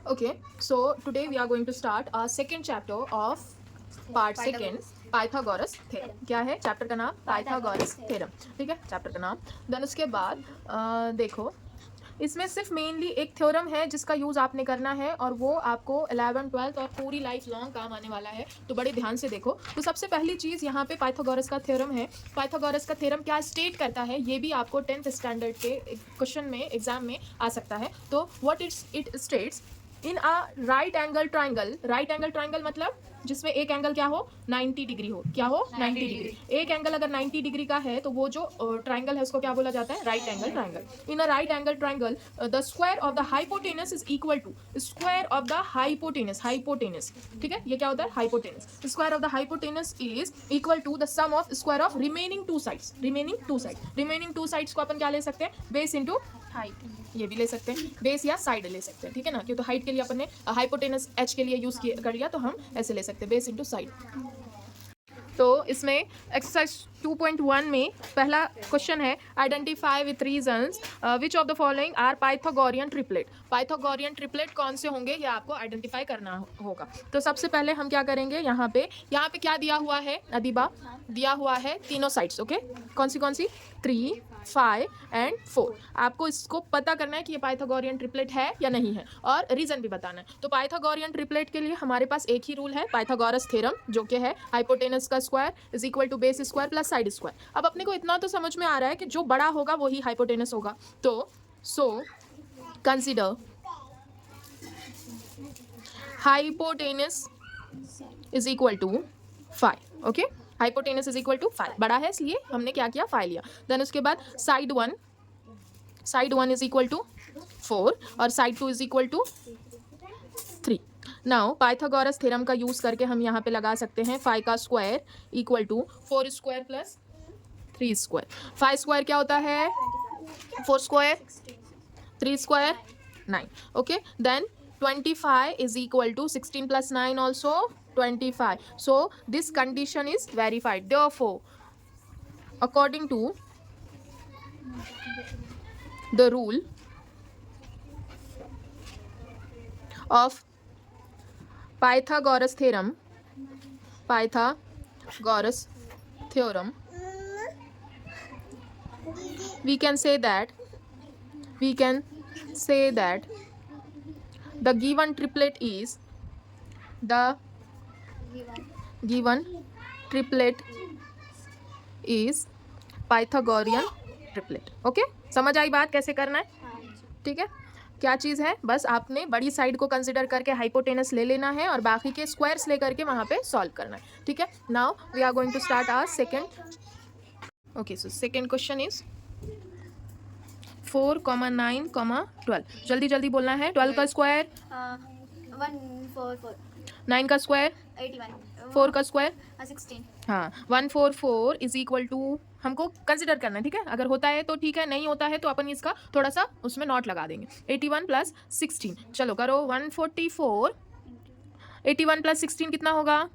Okay, so today we are going to start our second chapter of part second, Pythagoras theorem. क्या है chapter का नाम? Pythagoras theorem. ठीक है, chapter का नाम। देन उसके बाद देखो, इसमें सिर्फ मेनली एक थ्योरम है जिसका यूज़ आपने करना है और वो आपको 11th 12th और पूरी लाइफ लॉन्ग काम आने वाला है, तो बड़े ध्यान से देखो। तो सबसे पहली चीज़ यहाँ पे पाइथागोरस का थ्योरम है। पाइथागोरस का थ्योरम क्या स्टेट करता है, ये भी आपको 10th स्टैंडर्ड के क्वेश्चन में एग्जाम में आ सकता है। तो what it states in a right angle triangle. Right angle triangle मतलब जिसमें एक एंगल क्या हो, 90 डिग्री हो। क्या हो? 90 डिग्री। एक एंगल अगर 90 डिग्री का है तो वो जो ट्राइंगल है उसको क्या बोला जाता है? Right angle triangle. In a right angle triangle the square of the hypotenuse is equal to square of the hypotenuse. Hypotenuse, ठीक है, ये क्या होता है? Hypotenuse. Square of the hypotenuse is equal to the sum of square of remaining two sides. Remaining two side, remaining two sides को अपन क्या ले सकते हैं? बेस इंटू हाइट, ये भी ले सकते हैं, बेस या साइड ले सकते हैं। ठीक है ना, क्योंकि तो हाइट के लिए अपन ने हाइपोटेनस एच के लिए यूज कर लिया, तो हम ऐसे ले सकते हैं, बेस इंटू साइड। तो इसमें एक्सरसाइज 2.1 में पहला क्वेश्चन है, identify with reasons which of the following are Pythagorean triplet. Pythagorean triplet कौन से होंगे ये आपको आइडेंटिफाई करना होगा। तो सबसे पहले हम क्या करेंगे, यहाँ पे क्या दिया हुआ है अदीबा? दिया हुआ है तीनों साइड्स। ओके, कौन सी? 3, 5 एंड 4। आपको इसको पता करना है कि ये पाइथागोरियन ट्रिपलेट है या नहीं है, और रीजन भी बताना है। तो पाइथागोरियन ट्रिपलेट के लिए हमारे पास एक ही रूल है, पाइथागोरस थ्योरम, जो कि है हाइपोटेनस का square is equal to base square plus side square. अब अपने को इतना तो समझ में आ रहा है कि जो बड़ा होगा वही हाइपोटेनस होगा। तो so consider hypotenuse is equal to 5। Okay, hypotenuse is equal to 5, बड़ा है इसलिए हमने क्या किया? 5 लिया। देन उसके बाद साइड 1 इज इक्वल टू 4 और side 2 is equal to 3। Now Pythagoras theorem का यूज करके हम यहाँ पे लगा सकते हैं 5 का square equal to 4 square plus 3 square. 5 square क्या होता है? 4 square, 3 square 9। Okay, then 25 is equal to 16 plus 9 also 25. So this condition is verified. Therefore, according to the rule of Pythagoras theorem, we can say that the given triplet is Pythagorean triplet. Okay, समझ आई बात कैसे करना है? ठीक है, क्या चीज़ है, बस आपने बड़ी साइड को कंसिडर करके हाइपोटेनस ले लेना है और बाकी के स्क्वायर्स लेकर के वहाँ पे सॉल्व करना है। ठीक है, now we are going to start our second. Okay, so second question is 4, 9, 12। जल्दी जल्दी बोलना है। 12 का स्क्वायर 144 9 का स्क्वायर 81 4 का स्क्वायर 16 हाँ 144 इज इक्वल टू हमको कंसिडर करना है। ठीक है, अगर होता है तो ठीक है, नहीं होता है तो अपन इसका थोड़ा सा उसमें नॉट लगा देंगे। 81 प्लस 16, चलो करो 144, 81 प्लस 16 कितना होगा?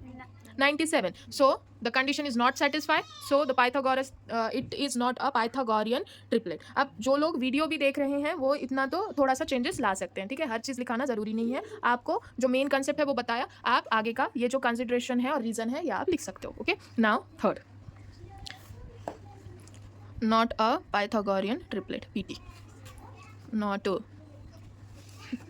97. So the condition is not satisfied. So the Pythagoras it is not a Pythagorean triplet. अब जो लोग वीडियो भी देख रहे हैं वो इतना तो थोड़ा सा चेंजेस ला सकते हैं। ठीक है, हर चीज़ लिखाना ज़रूरी नहीं है। आपको जो मेन कंसेप्ट है वो बताया, आप आगे का ये जो कंसिडरेशन है और रीज़न है ये आप लिख सकते हो। Okay, now third, not a Pythagorean triplet, PT not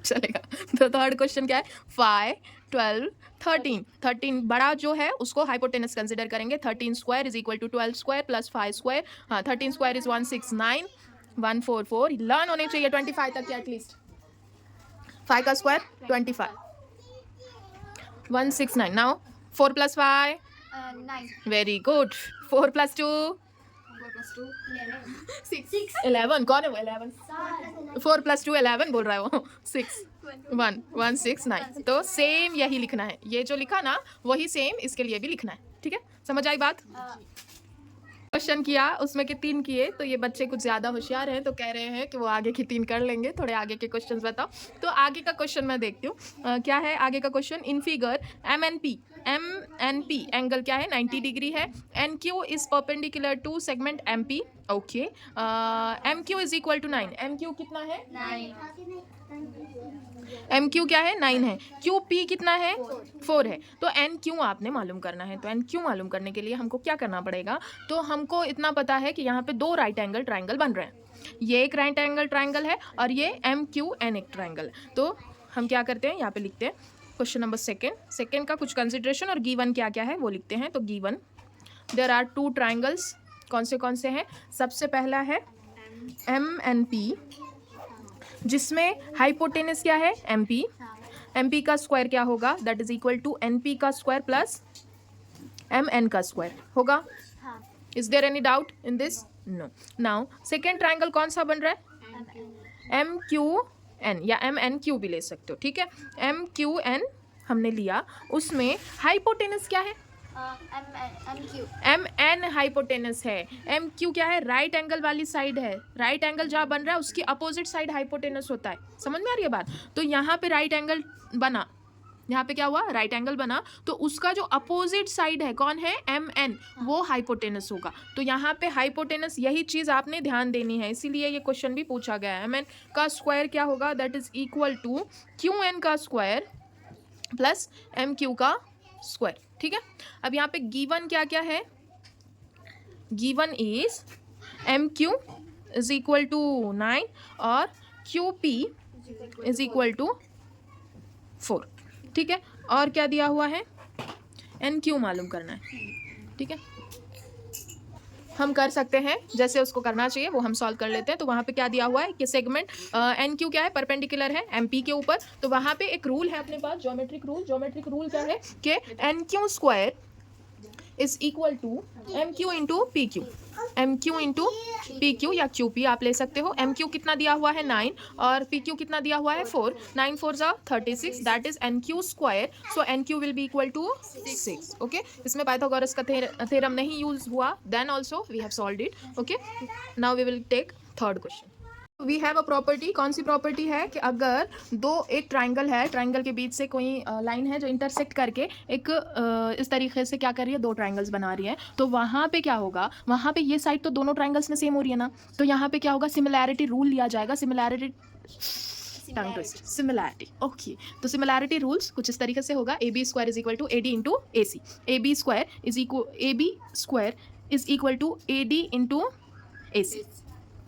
चलेगा। तो थर्ड क्वेश्चन क्या है? 5, 12, 13। 13 बड़ा जो है उसको हाइपोटेनस कंसिडर करेंगे। 13 square is equal to 12 square plus 5 square. हाँ, 13 स्क्वायर इज 169, 144 लर्न होने चाहिए 25 तक एटलीस्ट। 5 का square 25, 169। Now 4 plus 5, 9 very good. 4 plus 2, 11। कौन है वो? 11। 4 प्लस 2 11 बोल रहा है वो। 6 1 169। तो सेम यही लिखना है, ये जो लिखा ना वही सेम इसके लिए भी लिखना है। ठीक है, समझ आई बात? क्वेश्चन किया उसमें के 3 किए, तो ये बच्चे कुछ ज़्यादा होशियार हैं तो कह रहे हैं कि वो आगे की 3 कर लेंगे। थोड़े आगे के क्वेश्चंस बताओ। तो आगे का क्वेश्चन मैं देखती हूँ क्या है आगे का question. In figure M N P angle क्या है? 90 डिग्री है। N Q is perpendicular to segment M P. Okay, M Q is equal to 9। M Q कितना है? 9 एम क्यू क्या है 9 है, क्यू पी कितना है 4 है। तो एन क्यू आपने मालूम करना है। तो एन क्यू मालूम करने के लिए हमको क्या करना पड़ेगा, तो हमको इतना पता है कि यहाँ पे 2 राइट एंगल ट्राइंगल बन रहे हैं, ये एक राइट एंगल ट्राइंगल है और ये एम क्यू एन एक ट्राइंगल। तो हम क्या करते हैं, यहाँ पे लिखते हैं क्वेश्चन नंबर सेकेंड का कुछ कंसिडरेशन और गिवन क्या क्या है वो लिखते हैं। तो गिवन देयर आर 2 ट्राइंगल्स, कौन से हैं, सबसे पहला है एम एन पी, जिसमें हाइपोटेनस क्या है एम पी, एम पी का स्क्वायर क्या होगा, that is equal to N P का स्क्वायर प्लस एम एन का स्क्वायर होगा। Is there any doubt in this, no. Now second triangle कौन सा बन रहा है, एम क्यू एन या एम एन क्यू भी ले सकते हो, ठीक है। एम क्यू एन हमने लिया, उसमें हाइपोटेनस क्या है, एम एन हाइपोटेनस है, एम क्यू क्या है, राइट एंगल वाली साइड है, राइट एंगल जहाँ बन रहा है उसकी अपोजिट साइड हाइपोटेनस होता है। समझ में आ रही है बात। तो यहाँ पे राइट एंगल बना, यहाँ पे क्या हुआ, राइट एंगल बना, तो उसका जो अपोजिट साइड है कौन है, एम एन, वो हाइपोटेनस होगा। तो यहाँ पे हाइपोटेनस, यही चीज़ आपने ध्यान देनी है, इसीलिए ये क्वेश्चन भी पूछा गया है। एम एन का स्क्वायर क्या होगा, that is equal to Q N का स्क्वायर प्लस एम क्यू का स्क्वायर, ठीक है। अब यहाँ पे गिवन क्या क्या है, given is M Q is equal to 9 और Q P is equal to 4, ठीक है। और क्या दिया हुआ है, एन क्यू मालूम करना है, ठीक है। हम कर सकते हैं जैसे उसको करना चाहिए वो हम सॉल्व कर लेते हैं। तो वहाँ पे क्या दिया हुआ है कि सेगमेंट एन क्यू क्या है, परपेंडिकुलर है एम पी के ऊपर। तो वहाँ पे एक रूल है अपने पास, ज्योमेट्रिक रूल क्या है कि N Q square is equal to M Q into P Q, M Q into P Q या क्यू पी आप ले सकते हो। एम क्यू कितना दिया हुआ है 9 और पी क्यू कितना दिया हुआ है 4, 9 4 जा 36, that is N Q square. So N Q will be equal to 6, okay. इसमें पाइथागोरस का थ्योरम नहीं यूज हुआ, then also we have solved it, okay. Now we will take third question. We have a property, कौन सी property है कि अगर एक ट्राइंगल है, ट्राइंगल के बीच से कोई लाइन है जो इंटरसेक्ट करके एक इस तरीके से क्या कर रही है, 2 ट्राइंगल्स बना रही है, तो वहाँ पे क्या होगा, वहाँ पे ये साइड तो दोनों ट्राइंगल्स में सेम हो रही है ना, तो यहाँ पे क्या होगा, सिमिलैरिटी रूल लिया जाएगा। Similarity, okay. तो सिमिलैरिटी रूल्स कुछ इस तरीके से होगा, A B square is equal to A D into A C, A B square is equal to A D into A C,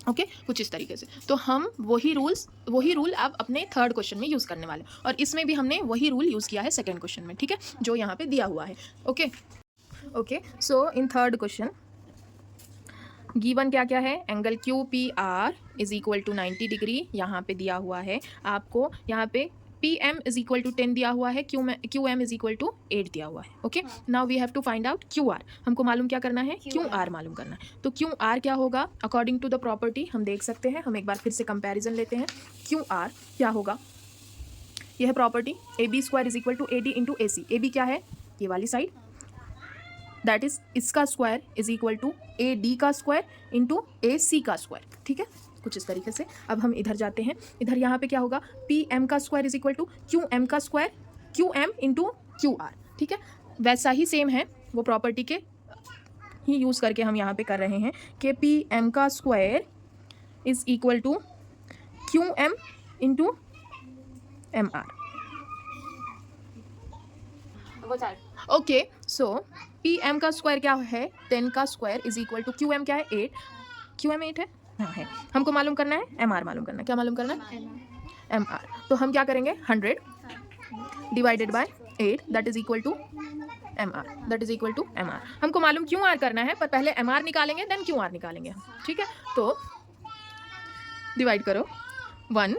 okay कुछ इस तरीके से। तो हम वही रूल अब अपने थर्ड क्वेश्चन में यूज़ करने वाले, और इसमें भी हमने वही रूल यूज़ किया है सेकंड क्वेश्चन में, ठीक है, जो यहाँ पे दिया हुआ है, okay. So in third question given क्या क्या है, angle Q P R is equal to 90 degree यहाँ पे दिया हुआ है आपको, यहाँ पे P M is equal to 10 दिया हुआ है, Q M is equal to 8 दिया हुआ है, okay. Now we have to find out Q R, हमको मालूम क्या करना है, क्यू आर मालूम करना है। तो क्यू आर क्या होगा, अकॉर्डिंग टू द प्रॉपर्टी हम देख सकते हैं, हम एक बार फिर से कंपैरिजन लेते हैं। क्यू आर क्या होगा, यह है property, A B square is equal to A D into A C, A B क्या है, ये वाली साइड, दैट इज इसका square is equal to A D का स्क्वायर इंटू ए सी का स्क्वायर, ठीक है, कुछ इस तरीके से। अब हम इधर जाते हैं, इधर यहाँ पे क्या होगा, पी एम का square is equal to Q M का square, Q M into Q R, ठीक है। वैसा ही सेम है, वो प्रॉपर्टी के ही यूज़ करके हम यहाँ पे कर रहे हैं कि पी एम का square is equal to Q M into M R, okay. So P M का स्क्वायर क्या है, 10 का square is equal to Q M क्या है 8, क्यू एम 8 है, हाँ है। हमको मालूम करना है एम आर मालूम करना है, क्या मालूम करना है, एम आर। तो हम क्या करेंगे, 100 divided by 8 that is equal to M R, that is equal to M R. हमको मालूम क्यू आर करना है, पर पहले एम आर निकालेंगे देन क्यू आर निकालेंगे हम, ठीक है। तो डिवाइड करो 1,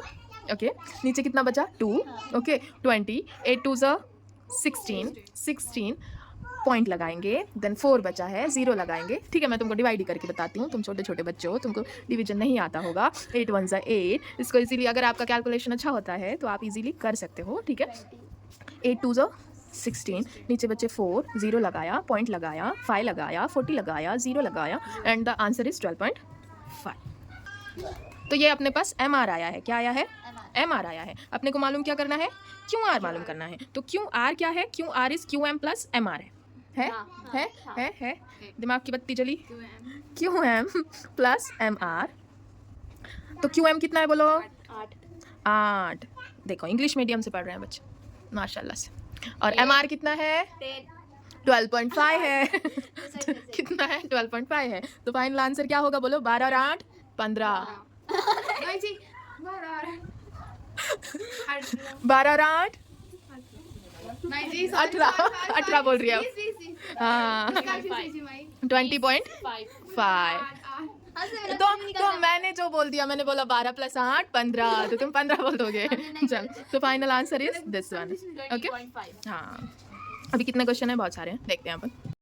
ओके, नीचे कितना बचा 2, ओके, 20, 8 2 ज़ा 16 पॉइंट लगाएंगे, देन 4 बचा है, 0 लगाएंगे, ठीक है। मैं तुमको डिवाइड ही करके बताती हूँ, तुम छोटे छोटे बच्चे हो, तुमको डिवीजन नहीं आता होगा। 8 1 ज़ा 8, इसको इजीली अगर आपका कैलकुलेशन अच्छा होता है तो आप इजीली कर सकते हो, ठीक है। 8 2 ज़ा 16, नीचे बच्चे 4, 0 लगाया, पॉइंट लगाया, 5 लगाया, 40 लगाया, 0 लगाया, एंड द आंसर इज 12.5। तो ये अपने पास एम आर आया है, क्या आया है, एम आर आया है। अपने को मालूम क्या करना है, क्यू आर मालूम करना है। तो क्यू आर क्या है, Q R is Q M plus M R है, दिमाग की बत्ती जली, Q M plus M R. तो क्यू एम कितना है बोलो, 8, देखो इंग्लिश मीडियम से पढ़ रहे हैं बच्चे माशाल्लाह से। और MR कितना है? 12.5 है। कितना है? 12.5 है। तो फाइनल आंसर क्या होगा बोलो? 12 और 8 15। 12 और 8 18 बोल रही है हाँ 20.5। तो मैंने जो बोल दिया, मैंने बोला 12 + 8 15, तो तुम 15 बोल दोगे। चल तो final answer is this one. Okay हाँ, अभी कितने क्वेश्चन है? बहुत सारे हैं, देखते हैं अपन।